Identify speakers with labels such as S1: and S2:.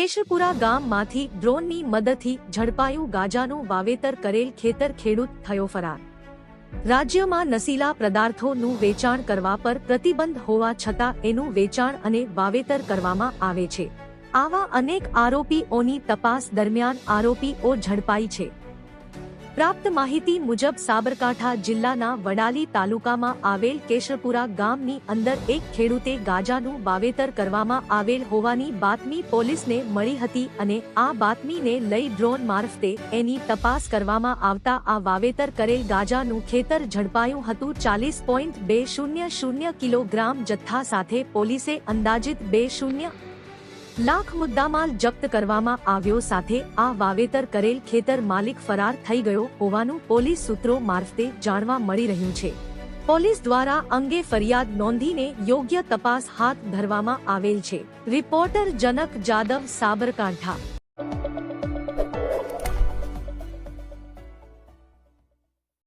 S1: કેશરપુરા ગામમાંથી ડ્રોનની મદદથી ઝડપાયું ગાંજાનું વાવેતર કરેલ ખેતર ખેડૂત થયો ફરાર। રાજ્યમાં નશીલા પદાર્થોનું વેચાણ કરવા પર પ્રતિબંધ હોવા છતાં એનું વેચાણ અને વાવેતર કરવામાં આવે છે। આવા અનેક આરોપીઓની તપાસ દરમિયાન આરોપીઓ ઝડપાઈ છે। પ્રાપ્ત માહિતી મુજબ સાબરકાંઠા જિલ્લાના વડાલી તાલુકામાં આવેલ કેશરપુરા ગામની અંદર એક ખેડૂતે ગાંજાનું વાવેતર કરવામાં આવેલ હોવાની બાતમી પોલીસને મળી હતી અને આ બાતમીને લઈ ડ્રોન મારફતે એની તપાસ કરવામાં આવતા આ વાવેતર કરેલ ગાંજાનું ખેતર ઝડપાયું હતું। 40.200 કિલોગ્રામ જથ્થા સાથે પોલીસે અંદાજિત 2.0 લાખ મુદ્દામાલ જપ્ત કરવામાં આવ્યો। સાથે આ વાવેતર કરેલ ખેતર માલિક ફરાર થઈ ગયો હોવાનું પોલીસ સૂત્રો મારફતે જાણવા મળી રહ્યું છે। પોલીસ દ્વારા અંગે ફરિયાદ નોંધીને યોગ્ય તપાસ હાથ ધરવામાં આવેલ છે। રિપોર્ટર જનક જાદવ, સાબરકાંઠા।